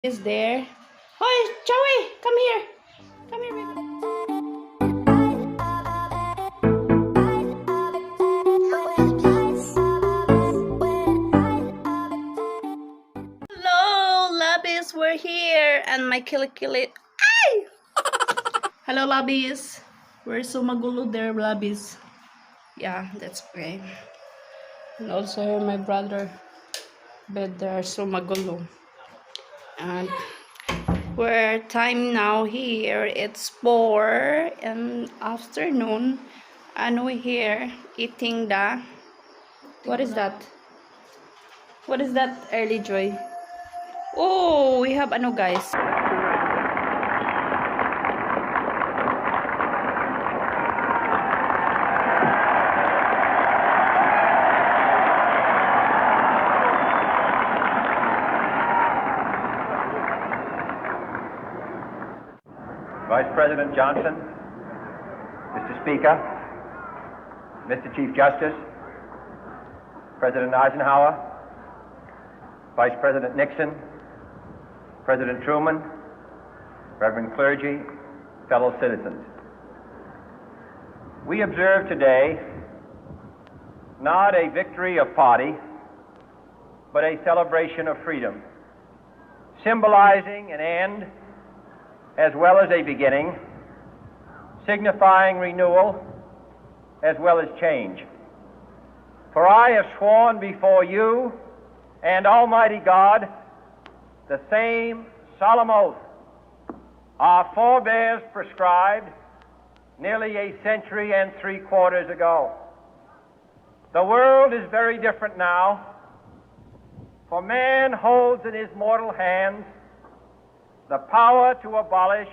Is there? Hi, Joey, come here. Come here, baby. Hello, lobbies, we're here, and my killy. Ay! Hello, lobbies. We're so magulo there, lobbies. Yeah, that's okay. And also my brother, but they're so magulo. And we're time now here. It's 4 in afternoon, and we're here eating the. What is that? What is that, Early Joy? Oh, we have ano, guys. Vice President Johnson, Mr. Speaker, Mr. Chief Justice, President Eisenhower, Vice President Nixon, President Truman, Reverend clergy, fellow citizens. We observe today not a victory of party, but a celebration of freedom, symbolizing an end as well as a beginning, signifying renewal as well as change. For I have sworn before you and Almighty God the same solemn oath our forebears prescribed nearly a century and 3/4 ago. The world is very different now, for man holds in his mortal hands the power to abolish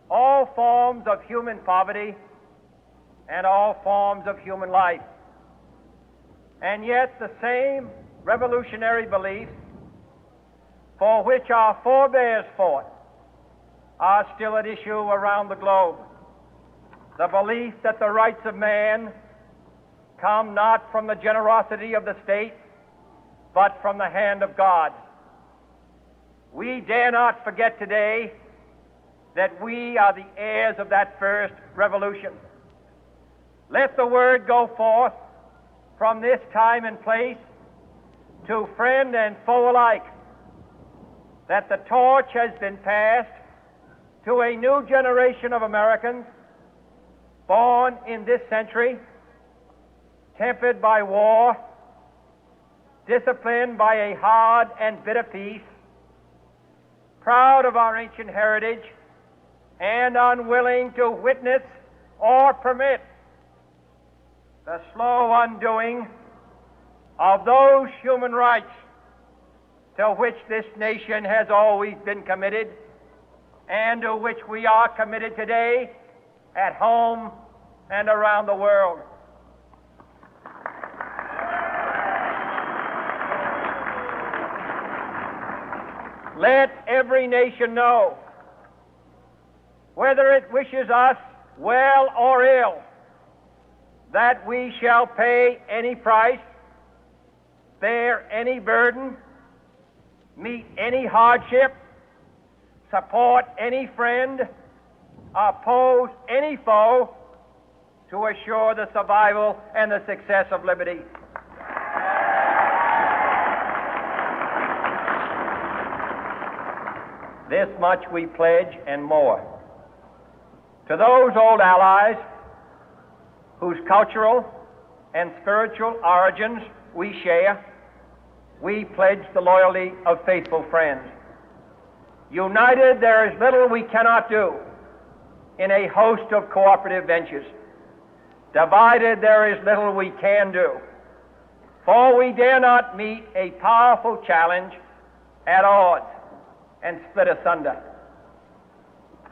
all forms of human poverty and all forms of human life. And yet the same revolutionary beliefs for which our forebears fought are still at issue around the globe. The belief that the rights of man come not from the generosity of the state, but from the hand of God. We dare not forget today that we are the heirs of that first revolution. Let the word go forth from this time and place to friend and foe alike that the torch has been passed to a new generation of Americans born in this century, tempered by war, disciplined by a hard and bitter peace, proud of our ancient heritage, and unwilling to witness or permit the slow undoing of those human rights to which this nation has always been committed and to which we are committed today at home and around the world. Let every nation know, whether it wishes us well or ill, that we shall pay any price, bear any burden, meet any hardship, support any friend, oppose any foe to assure the survival and the success of liberty. This much we pledge and more. To those old allies whose cultural and spiritual origins we share, we pledge the loyalty of faithful friends. United, there is little we cannot do in a host of cooperative ventures. Divided, there is little we can do, for we dare not meet a powerful challenge at odds and split asunder.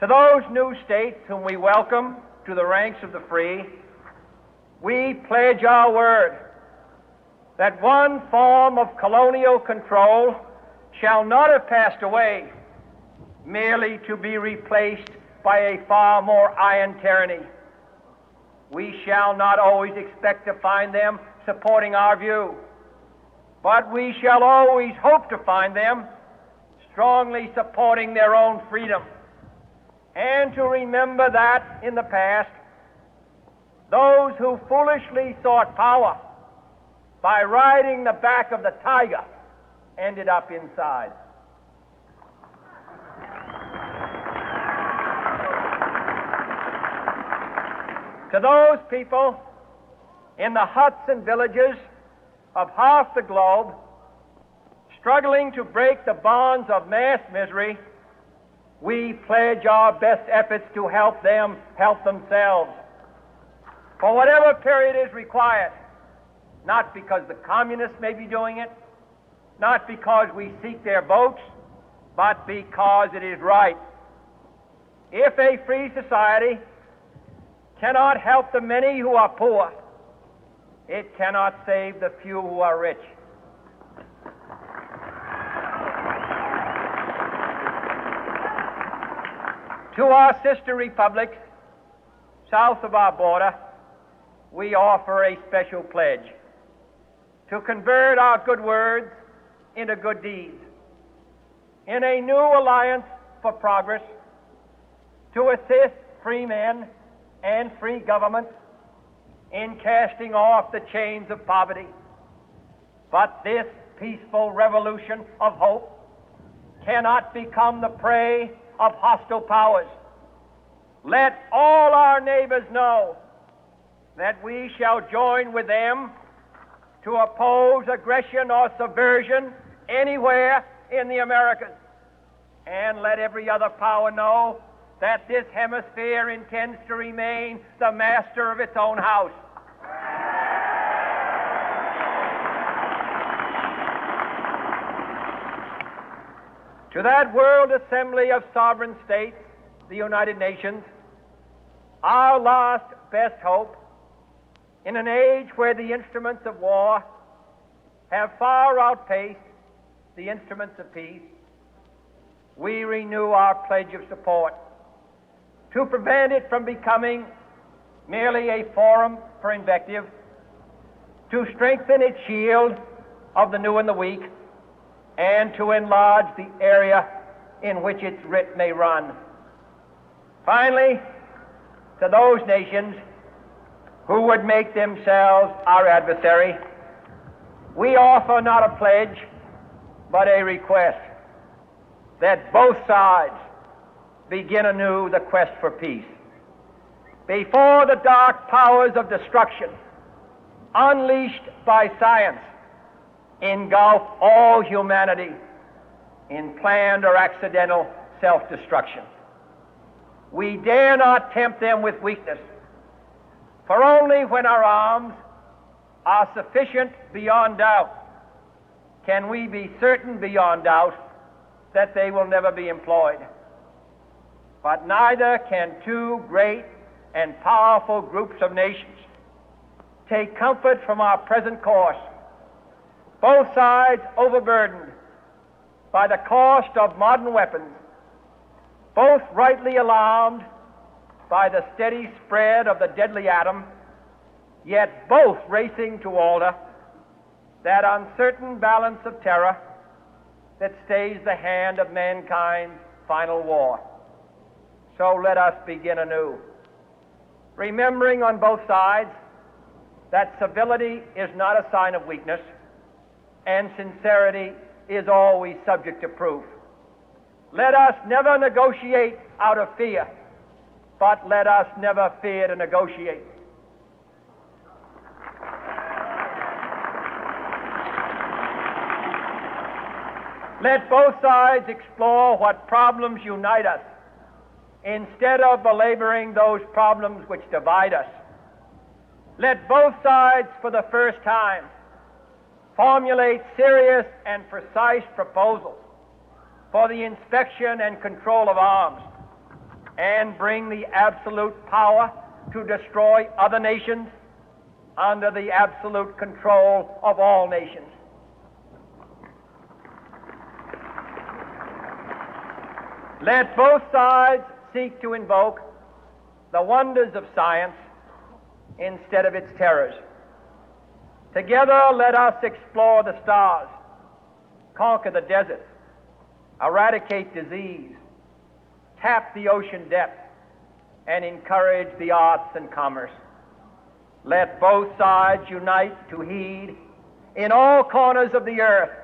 To those new states whom we welcome to the ranks of the free, we pledge our word that one form of colonial control shall not have passed away, merely to be replaced by a far more iron tyranny. We shall not always expect to find them supporting our view, but we shall always hope to find them strongly supporting their own freedom, and to remember that in the past, those who foolishly sought power by riding the back of the tiger ended up inside. To those people in the huts and villages of half the globe struggling to break the bonds of mass misery, we pledge our best efforts to help them help themselves for whatever period is required, not because the communists may be doing it, not because we seek their votes, but because it is right. If a free society cannot help the many who are poor, it cannot save the few who are rich. To our sister republics south of our border, we offer a special pledge to convert our good words into good deeds, in a new alliance for progress, to assist free men and free governments in casting off the chains of poverty. But this peaceful revolution of hope cannot become the prey of hostile powers. Let all our neighbors know that we shall join with them to oppose aggression or subversion anywhere in the Americas. And let every other power know that this hemisphere intends to remain the master of its own house. To that World Assembly of Sovereign States, the United Nations, our last best hope, in an age where the instruments of war have far outpaced the instruments of peace, we renew our pledge of support to prevent it from becoming merely a forum for invective, to strengthen its shield of the new and the weak, and to enlarge the area in which its writ may run. Finally, to those nations who would make themselves our adversary, we offer not a pledge, but a request that both sides begin anew the quest for peace. Before the dark powers of destruction, unleashed by science, engulf all humanity in planned or accidental self-destruction, we dare not tempt them with weakness, for only when our arms are sufficient beyond doubt can we be certain beyond doubt that they will never be employed. But neither can two great and powerful groups of nations take comfort from our present course, both sides overburdened by the cost of modern weapons, both rightly alarmed by the steady spread of the deadly atom, yet both racing to alter that uncertain balance of terror that stays the hand of mankind's final war. So let us begin anew, remembering on both sides that civility is not a sign of weakness, and sincerity is always subject to proof. Let us never negotiate out of fear, but let us never fear to negotiate. Let both sides explore what problems unite us, instead of belaboring those problems which divide us. Let both sides, for the first time, formulate serious and precise proposals for the inspection and control of arms, and bring the absolute power to destroy other nations under the absolute control of all nations. Let both sides seek to invoke the wonders of science instead of its terrors. Together, let us explore the stars, conquer the deserts, eradicate disease, tap the ocean depth, and encourage the arts and commerce. Let both sides unite to heed in all corners of the earth